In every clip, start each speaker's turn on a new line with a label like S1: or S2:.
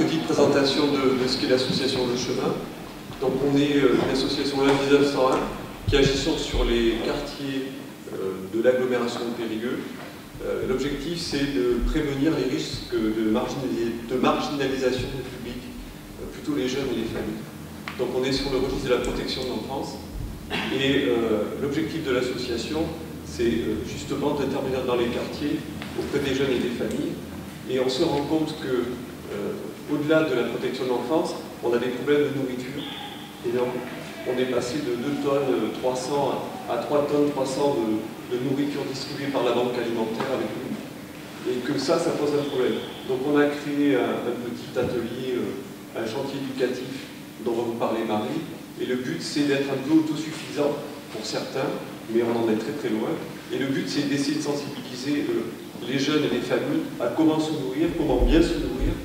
S1: petite présentation de ce qu'est l'association Le Chemin. Donc on est une association 1901 qui agissons sur les quartiers de l'agglomération de Périgueux. L'objectif c'est de prévenir les risques de marginalisation du public, plutôt les jeunes et les familles. Donc on est sur le registre de la protection de l'enfance. Et l'objectif de l'association, c'est justement d'intervenir dans les quartiers auprès des jeunes et des familles. Et on se rend compte que, au-delà de la protection de l'enfance, on a des problèmes de nourriture énormes. On est passé de 2 tonnes 300 à 3 tonnes 300 de nourriture distribuée par la banque alimentaire avec nous. Et que ça pose un problème. Donc on a créé un petit atelier, un chantier éducatif dont va vous parler Marie. Et le but, c'est d'être un peu autosuffisant pour certains, mais on en est très très loin. Et le but, c'est d'essayer de sensibiliser les jeunes et les familles à comment se nourrir, comment bien se nourrir.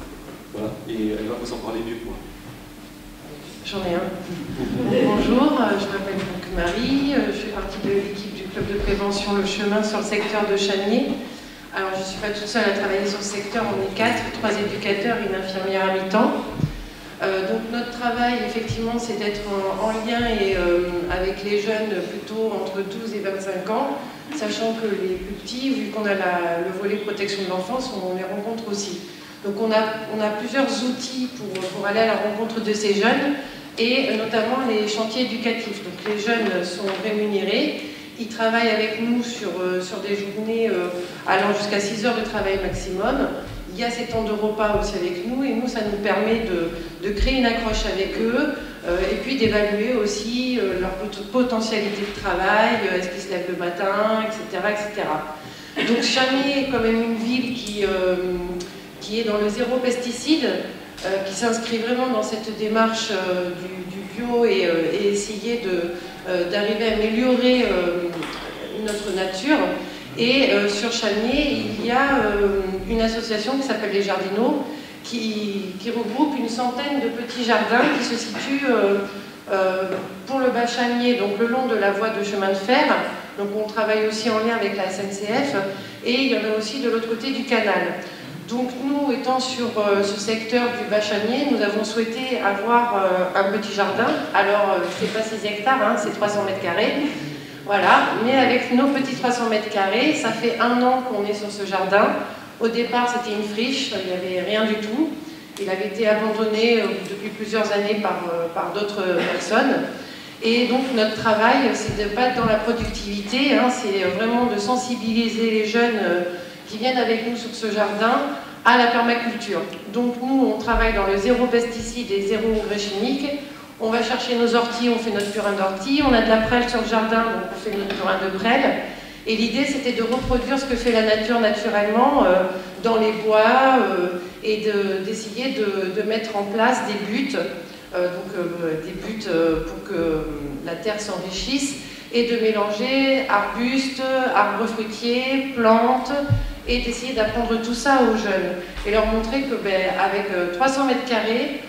S1: Voilà. Et elle va vous en parler mieux que moi.
S2: J'en ai un. Bonjour, je m'appelle donc Marie, je fais partie de l'équipe du club de prévention Le Chemin sur le secteur de Chaniers. Alors je ne suis pas toute seule à travailler sur ce secteur, on est 4, 3 éducateurs et une infirmière à mi-temps. Donc notre travail, effectivement, c'est d'être en lien avec les jeunes plutôt entre 12 et 25 ans, sachant que les plus petits, vu qu'on a le volet protection de l'enfance, on les rencontre aussi. Donc on a plusieurs outils pour aller à la rencontre de ces jeunes, et notamment les chantiers éducatifs. Donc les jeunes sont rémunérés, ils travaillent avec nous sur des journées allant jusqu'à 6 heures de travail maximum. Il y a ces temps de repas aussi avec nous, et nous, ça nous permet de créer une accroche avec eux, et puis d'évaluer aussi leur potentialité de travail, est-ce qu'ils se lèvent le matin, etc., etc. Donc Chaniers est quand même une ville qui est dans le zéro pesticide, qui s'inscrit vraiment dans cette démarche du bio et essayer d'arriver à améliorer notre nature. Et sur Chaniers, il y a une association qui s'appelle Les Jardinaux, qui regroupe une centaine de petits jardins qui se situent pour le bas Chaniers, donc le long de la voie de chemin de fer. Donc on travaille aussi en lien avec la SNCF, et il y en a aussi de l'autre côté du canal. Donc nous, étant sur ce secteur du bas Chaniers, nous avons souhaité avoir un petit jardin. Alors c'est pas 6 hectares, hein, c'est 300 mètres carrés. Voilà, mais avec nos petits 300 mètres carrés, ça fait 1 an qu'on est sur ce jardin. Au départ, c'était une friche, il n'y avait rien du tout. Il avait été abandonné depuis plusieurs années par d'autres personnes. Et donc notre travail, c'est de ne pas être dans la productivité, hein, c'est vraiment de sensibiliser les jeunes qui viennent avec nous sur ce jardin à la permaculture. Donc nous, on travaille dans le zéro pesticide et zéro engrais chimique. On va chercher nos orties, on fait notre purin d'ortie, on a de la prêle sur le jardin, donc on fait notre purin de prêle. Et l'idée, c'était de reproduire ce que fait la nature naturellement dans les bois et d'essayer de mettre en place des buts, pour que la terre s'enrichisse, et de mélanger arbustes, arbres fruitiers, plantes, et d'essayer d'apprendre tout ça aux jeunes. Et leur montrer que avec 300 mètres carrés,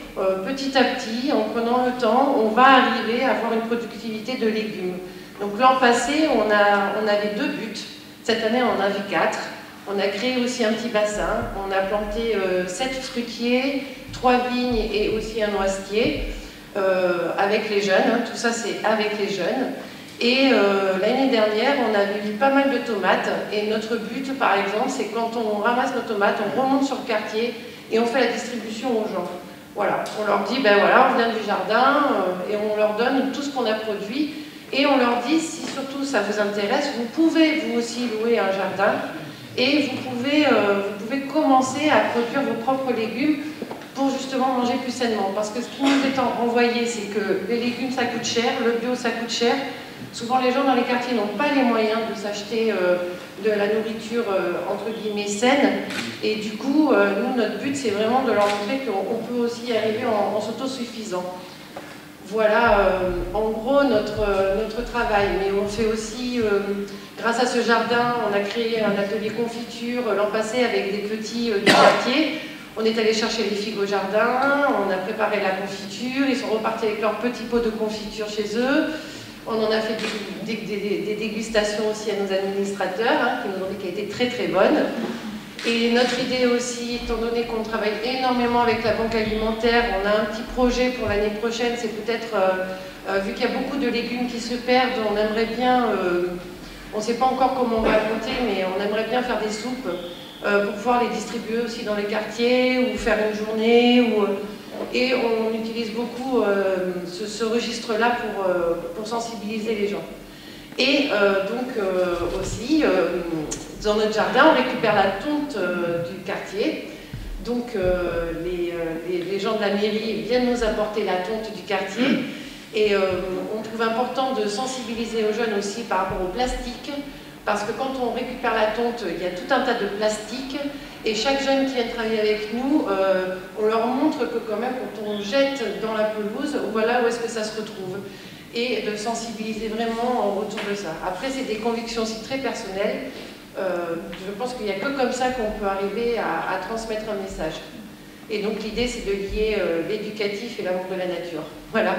S2: petit à petit, en prenant le temps, on va arriver à avoir une productivité de légumes. Donc l'an passé, on avait 2 buts. Cette année, on en avait 4. On a créé aussi un petit bassin. On a planté 7 fruitiers, 3 vignes et aussi un noisetier avec les jeunes. Hein. Tout ça, c'est avec les jeunes. Et l'année dernière, on avait eu pas mal de tomates. Et notre but, par exemple, c'est quand on ramasse nos tomates, on remonte sur le quartier et on fait la distribution aux gens. Voilà, on leur dit, ben voilà, on vient du jardin, et on leur donne tout ce qu'on a produit, et on leur dit, si surtout ça vous intéresse, vous pouvez vous aussi louer un jardin, et vous pouvez commencer à produire vos propres légumes pour justement manger plus sainement. Parce que ce qui nous est envoyé, c'est que les légumes ça coûte cher, le bio ça coûte cher. Souvent les gens dans les quartiers n'ont pas les moyens de s'acheter de la nourriture entre guillemets saine, et du coup nous notre but c'est vraiment de leur montrer qu'on peut aussi arriver en s'autosuffisant. Voilà en gros notre travail, mais on fait aussi, grâce à ce jardin, on a créé un atelier confiture l'an passé avec des petits du quartier. On est allé chercher les figues au jardin, on a préparé la confiture, ils sont repartis avec leurs petits pots de confiture chez eux. On en a fait des dégustations aussi à nos administrateurs, hein, qui nous ont dit qu'elle était très très bonne. Et notre idée aussi, étant donné qu'on travaille énormément avec la banque alimentaire, on a un petit projet pour l'année prochaine, c'est peut-être, vu qu'il y a beaucoup de légumes qui se perdent, on aimerait bien, on ne sait pas encore comment on va compter, mais on aimerait bien faire des soupes pour pouvoir les distribuer aussi dans les quartiers, ou faire une journée, et on utilise beaucoup ce registre-là pour sensibiliser les gens. Et donc aussi, dans notre jardin, on récupère la tonte du quartier. Donc les gens de la mairie viennent nous apporter la tonte du quartier. Et on trouve important de sensibiliser aux jeunes aussi par rapport au plastique. Parce que quand on récupère la tonte, il y a tout un tas de plastique. Et chaque jeune qui vient travailler avec nous, on leur montre que quand même, quand on jette dans la pelouse, voilà où est-ce que ça se retrouve. Et de sensibiliser vraiment en retour de ça. Après, c'est des convictions aussi très personnelles. Je pense qu'il n'y a que comme ça qu'on peut arriver à transmettre un message. Et donc l'idée, c'est de lier l'éducatif et l'amour de la nature. Voilà.